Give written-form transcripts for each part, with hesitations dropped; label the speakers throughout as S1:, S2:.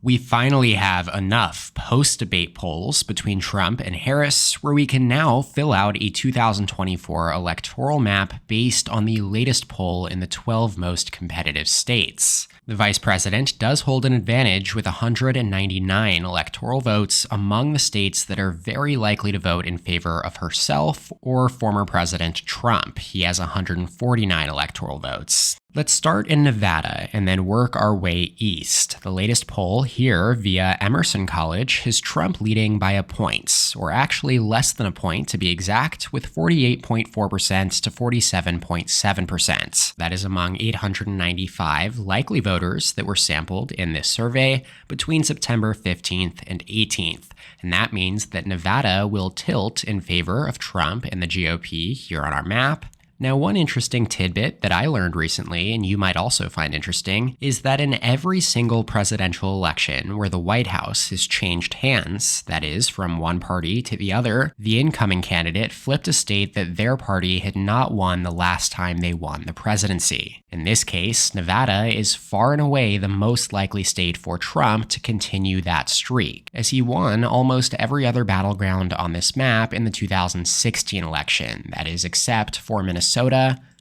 S1: We finally have enough post-debate polls between Trump and Harris where we can now fill out a 2024 electoral map based on the latest poll in the 12 most competitive states. The vice president does hold an advantage with 199 electoral votes among the states that are very likely to vote in favor of herself or former President Trump. He has 149 electoral votes. Let's start in Nevada and then work our way east. The latest poll here via Emerson College has Trump leading by a point, or actually less than a point to be exact, with 48.4% to 47.7%. That is among 895 likely voters that were sampled in this survey between September 15th and 18th. And that means that Nevada will tilt in favor of Trump and the GOP here on our map. Now, one interesting tidbit that I learned recently, and you might also find interesting, is that in every single presidential election where the White House has changed hands, that is, from one party to the other, the incoming candidate flipped a state that their party had not won the last time they won the presidency. In this case, Nevada is far and away the most likely state for Trump to continue that streak, as he won almost every other battleground on this map in the 2016 election, that is, except for Minnesota,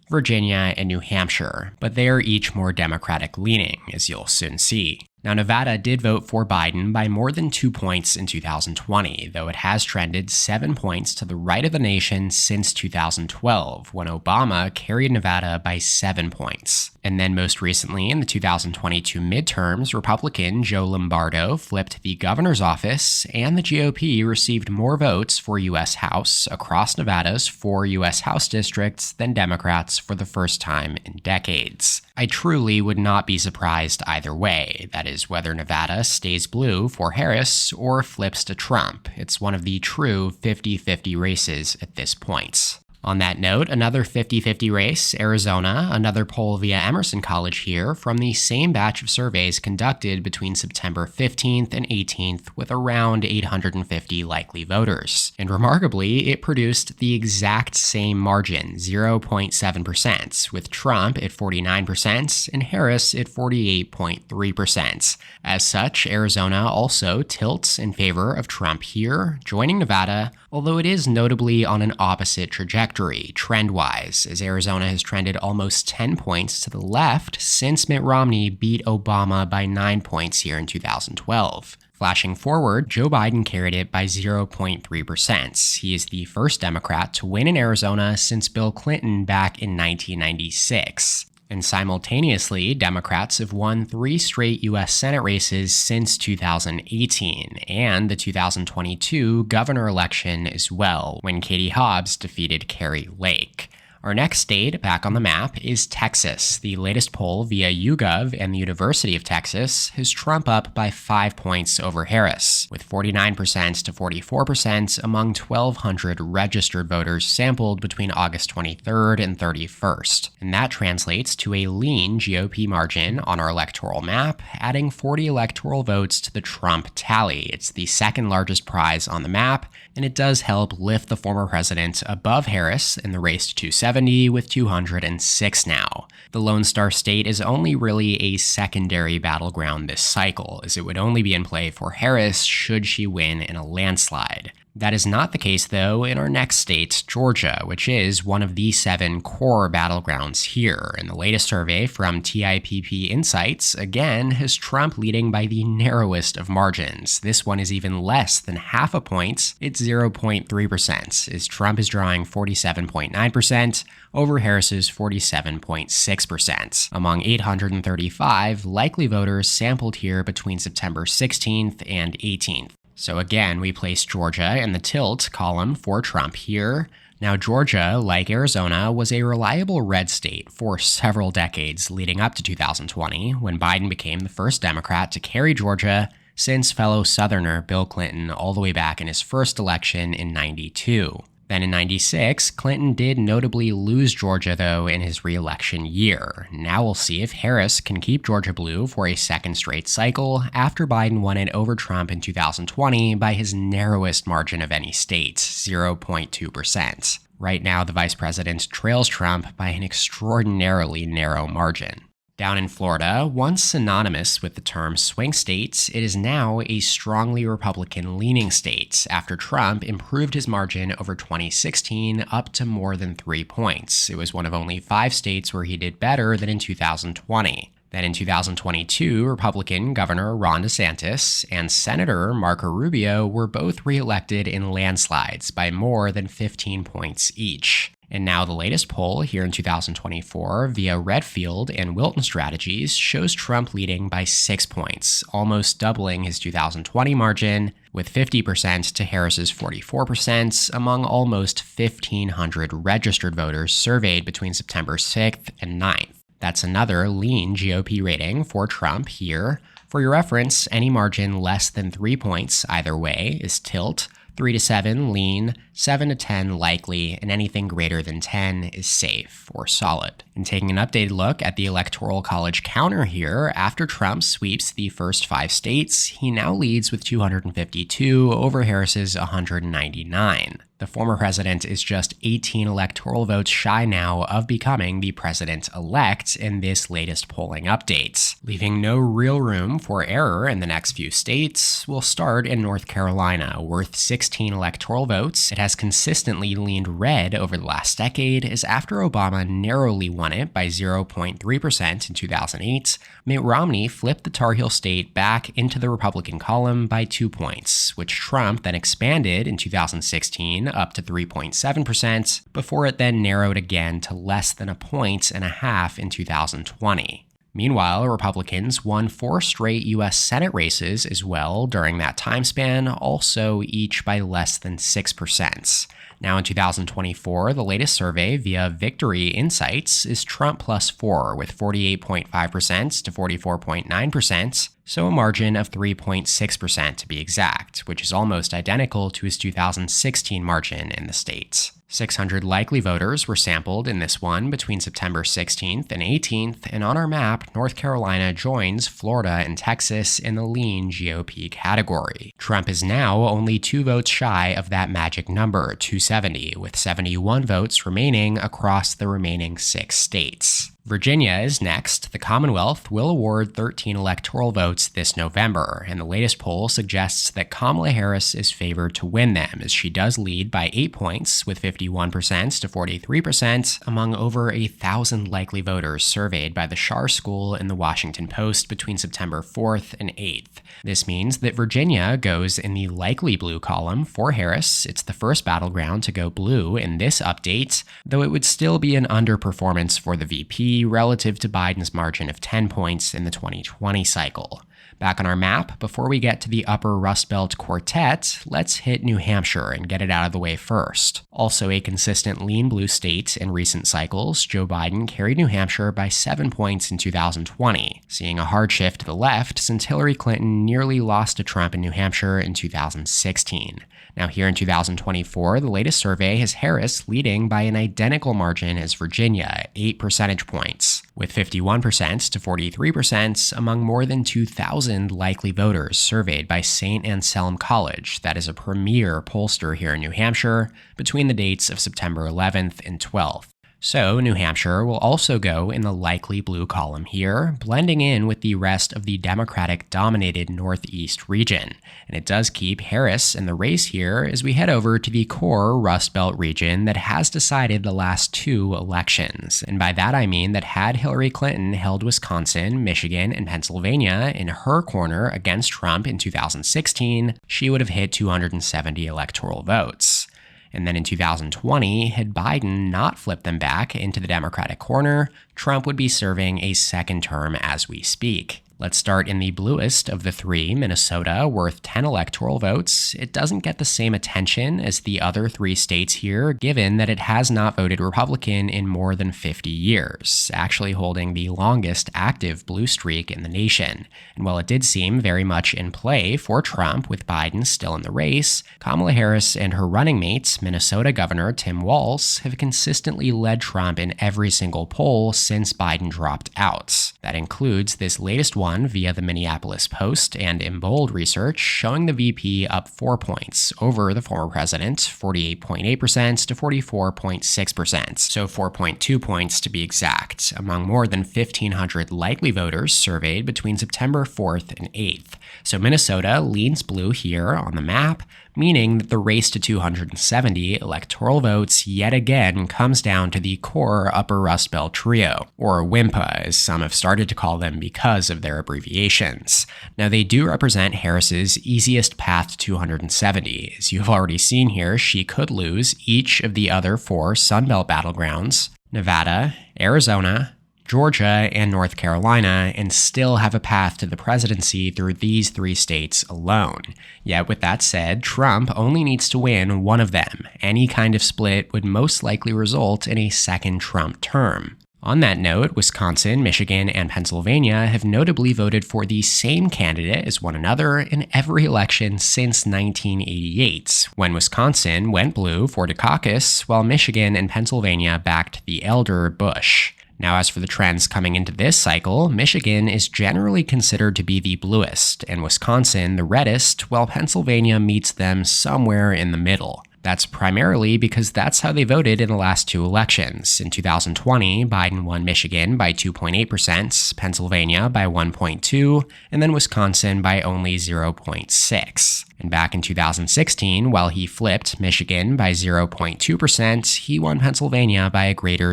S1: Virginia, and New Hampshire, but they are each more Democratic-leaning, as you'll soon see. Now, Nevada did vote for Biden by more than 2 points in 2020, though it has trended 7 points to the right of the nation since 2012, when Obama carried Nevada by 7 points. And then most recently, in the 2022 midterms, Republican Joe Lombardo flipped the governor's office, and the GOP received more votes for U.S. House across Nevada's 4 U.S. House districts than Democrats for the first time in decades. I truly would not be surprised either way, that is, whether Nevada stays blue for Harris or flips to Trump. It's one of the true 50-50 races at this point. On that note, another 50-50 race, Arizona, another poll via Emerson College here from the same batch of surveys conducted between September 15th and 18th with around 850 likely voters. And remarkably, it produced the exact same margin, 0.7%, with Trump at 49% and Harris at 48.3%. As such, Arizona also tilts in favor of Trump here, joining Nevada, although it is notably on an opposite trajectory, trend-wise, as Arizona has trended almost 10 points to the left since Mitt Romney beat Obama by 9 points here in 2012. Flashing forward, Joe Biden carried it by 0.3%. He is the first Democrat to win in Arizona since Bill Clinton back in 1996. And simultaneously, Democrats have won 3 straight U.S. Senate races since 2018, and the 2022 governor election as well, when Katie Hobbs defeated Kari Lake. Our next state back on the map is Texas. The latest poll via YouGov and the University of Texas has Trump up by 5 points over Harris, with 49% to 44% among 1,200 registered voters sampled between August 23rd and 31st. And that translates to a lean GOP margin on our electoral map, adding 40 electoral votes to the Trump tally. It's the second largest prize on the map, and it does help lift the former president above Harris in the race to 270 with 206 now. The Lone Star State is only really a secondary battleground this cycle, as it would only be in play for Harris should she win in a landslide. That is not the case, though, in our next state, Georgia, which is one of the 7 core battlegrounds here. And the latest survey from TIPP Insights, again, has Trump leading by the narrowest of margins. This one is even less than half a point. It's 0.3%, as Trump is drawing 47.9% over Harris's 47.6%, among 835 likely voters sampled here between September 16th and 18th. So again, we place Georgia in the tilt column for Trump here. Now, Georgia, like Arizona, was a reliable red state for several decades leading up to 2020, when Biden became the first Democrat to carry Georgia since fellow Southerner Bill Clinton all the way back in his first election in '92. Then in '96, Clinton did notably lose Georgia, though, in his re-election year. Now we'll see if Harris can keep Georgia blue for a second straight cycle after Biden won it over Trump in 2020 by his narrowest margin of any state, 0.2%. Right now, the vice president trails Trump by an extraordinarily narrow margin. Down in Florida, once synonymous with the term swing state, it is now a strongly Republican-leaning state after Trump improved his margin over 2016 up to more than 3 points. It was one of only 5 states where he did better than in 2020. Then in 2022, Republican Governor Ron DeSantis and Senator Marco Rubio were both reelected in landslides by more than 15 points each. And now the latest poll here in 2024 via Redfield and Wilton Strategies shows Trump leading by 6 points, almost doubling his 2020 margin, with 50% to Harris's 44% among almost 1,500 registered voters surveyed between September 6th and 9th. That's another lean GOP rating for Trump here. For your reference, any margin less than 3 points either way is tilt, 3 to 7 lean, 7 to 10 likely, and anything greater than 10 is safe or solid. And taking an updated look at the Electoral College counter here, after Trump sweeps the first 5 states, he now leads with 252 over Harris's 199. The former president is just 18 electoral votes shy now of becoming the president-elect in this latest polling update. Leaving no real room for error in the next few states, we'll start in North Carolina, worth 16 electoral votes. It has consistently leaned red over the last decade, as after Obama narrowly won it by 0.3% in 2008, Mitt Romney flipped the Tar Heel state back into the Republican column by 2 points, which Trump then expanded in 2016 up to 3.7%, before it then narrowed again to less than 1.5 points in 2020. Meanwhile, Republicans won 4 straight U.S. Senate races as well during that time span, also each by less than 6%. Now in 2024, the latest survey via Victory Insights is Trump plus 4 with 48.5% to 44.9%, so a margin of 3.6% to be exact, which is almost identical to his 2016 margin in the state. 600 likely voters were sampled in this one between September 16th and 18th, and on our map, North Carolina joins Florida and Texas in the lean GOP category. Trump is now only 2 votes shy of that magic number, 270, with 71 votes remaining across the remaining 6 states. Virginia is next. The Commonwealth will award 13 electoral votes this November, and the latest poll suggests that Kamala Harris is favored to win them, as she does lead by 8 points, with 51% to 43% among over 1,000 likely voters surveyed by the Schar School in the Washington Post between September 4th and 8th. This means that Virginia goes in the likely blue column for Harris. It's the first battleground to go blue in this update, though it would still be an underperformance for the VP relative to Biden's margin of 10 points in the 2020 cycle. Back on our map, before we get to the upper Rust Belt quartet, let's hit New Hampshire and get it out of the way first. Also a consistent lean blue state in recent cycles, Joe Biden carried New Hampshire by 7 points in 2020, seeing a hard shift to the left since Hillary Clinton nearly lost to Trump in New Hampshire in 2016. Now here in 2024, the latest survey has Harris leading by an identical margin as Virginia, 8 percentage points, with 51% to 43% among more than 2,000 likely voters surveyed by St. Anselm College, that is a premier pollster here in New Hampshire, between the dates of September 11th and 12th. So New Hampshire will also go in the likely blue column here, blending in with the rest of the Democratic-dominated Northeast region. And it does keep Harris in the race here as we head over to the core Rust Belt region that has decided the last 2 elections. And by that I mean that had Hillary Clinton held Wisconsin, Michigan, and Pennsylvania in her corner against Trump in 2016, she would have hit 270 electoral votes. And then in 2020, had Biden not flipped them back into the Democratic corner, Trump would be serving a second term as we speak. Let's start in the bluest of the 3, Minnesota, worth 10 electoral votes. It doesn't get the same attention as the other 3 states here, given that it has not voted Republican in more than 50 years, actually holding the longest active blue streak in the nation. And while it did seem very much in play for Trump with Biden still in the race, Kamala Harris and her running mate, Minnesota Governor Tim Walz, have consistently led Trump in every single poll since Biden dropped out. That includes this latest one one via the Minneapolis Post and in bold research, showing the VP up 4 points over the former president, 48.8% to 44.6%, so 4.2 points to be exact, among more than 1,500 likely voters surveyed between September 4th and 8th. So Minnesota leans blue here on the map, meaning that the race to 270 electoral votes yet again comes down to the core Upper Rust Belt trio, or WIMPA as some have started to call them because of their abbreviations. Now they do represent Harris's easiest path to 270. As you've already seen here, she could lose each of the other 4 Sunbelt battlegrounds, Nevada, Arizona, Georgia, and North Carolina, and still have a path to the presidency through these 3 states alone. Yet with that said, Trump only needs to win one of them. Any kind of split would most likely result in a second Trump term. On that note, Wisconsin, Michigan, and Pennsylvania have notably voted for the same candidate as one another in every election since 1988, when Wisconsin went blue for Dukakis, while Michigan and Pennsylvania backed the elder Bush. Now, as for the trends coming into this cycle, Michigan is generally considered to be the bluest, and Wisconsin the reddest, while Pennsylvania meets them somewhere in the middle. That's primarily because that's how they voted in the last 2 elections. In 2020, Biden won Michigan by 2.8%, Pennsylvania by 1.2%, and then Wisconsin by only 0.6%. And back in 2016, while he flipped Michigan by 0.2%, he won Pennsylvania by a greater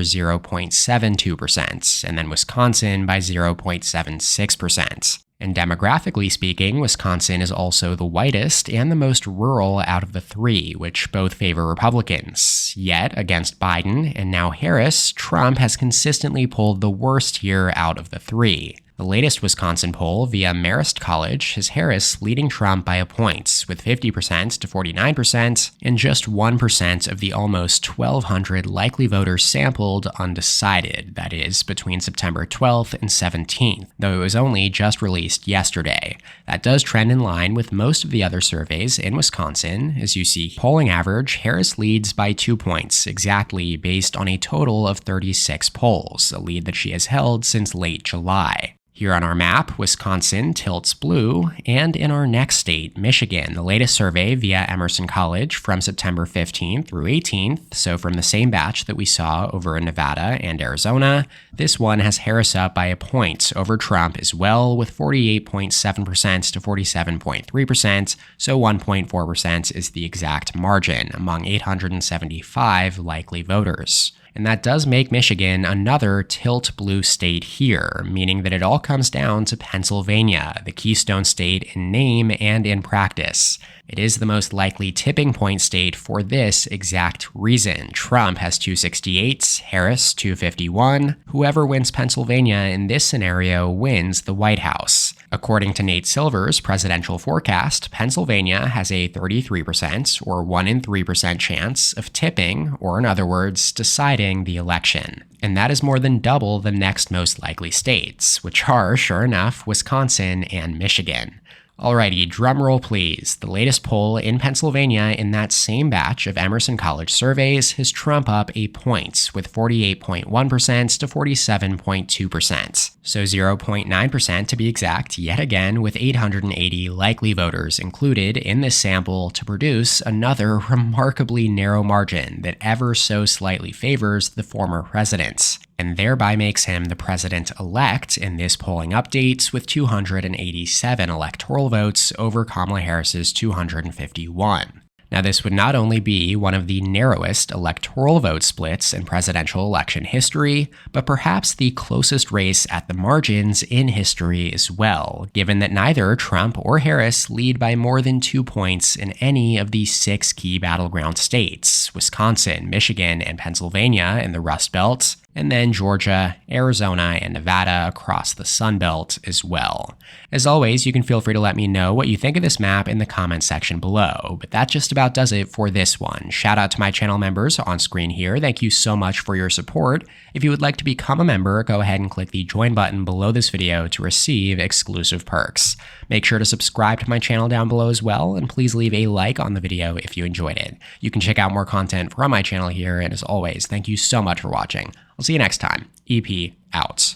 S1: 0.72%, and then Wisconsin by 0.76%. And demographically speaking, Wisconsin is also the whitest and the most rural out of the 3, which both favor Republicans. Yet, against Biden and now Harris, Trump has consistently pulled the worst here out of the 3. The latest Wisconsin poll via Marist College has Harris leading Trump by a point, with 50% to 49%, and just 1% of the almost 1,200 likely voters sampled undecided, that is, between September 12th and 17th, though it was only just released yesterday. That does trend in line with most of the other surveys in Wisconsin. As you see, polling average, Harris leads by 2 points, exactly based on a total of 36 polls, a lead that she has held since late July. Here on our map, Wisconsin tilts blue, and in our next state, Michigan, the latest survey via Emerson College from September 15th through 18th, so from the same batch that we saw over in Nevada and Arizona, this one has Harris up by a point over Trump as well, with 48.7% to 47.3%, so 1.4% is the exact margin among 875 likely voters. And that does make Michigan another tilt blue state here, meaning that it all comes down to Pennsylvania, the keystone state in name and in practice. It is the most likely tipping point state for this exact reason. Trump has 268, Harris 251. Whoever wins Pennsylvania in this scenario wins the White House. According to Nate Silver's presidential forecast, Pennsylvania has a 33% or 1 in 3% chance of tipping, or in other words, deciding the election. And that is more than double the next most likely states, which are, sure enough, Wisconsin and Michigan. Alrighty, drumroll please. The latest poll in Pennsylvania in that same batch of Emerson College surveys has Trump up a point, with 48.1% to 47.2%. So 0.9% to be exact, yet again, with 880 likely voters included in this sample to produce another remarkably narrow margin that ever so slightly favors the former president, and thereby makes him the president-elect in this polling update with 287 electoral votes over Kamala Harris's 251. Now, this would not only be one of the narrowest electoral vote splits in presidential election history, but perhaps the closest race at the margins in history as well, given that neither Trump or Harris lead by more than 2 points in any of the 6 key battleground states, Wisconsin, Michigan, and Pennsylvania in the Rust Belt, and then Georgia, Arizona, and Nevada across the Sun Belt as well. As always, you can feel free to let me know what you think of this map in the comments section below, but that just about does it for this one. Shout out to my channel members on screen here. Thank you so much for your support. If you would like to become a member, go ahead and click the join button below this video to receive exclusive perks. Make sure to subscribe to my channel down below as well, and please leave a like on the video if you enjoyed it. You can check out more content from my channel here, and as always, thank you so much for watching. I'll see you next time. EP out.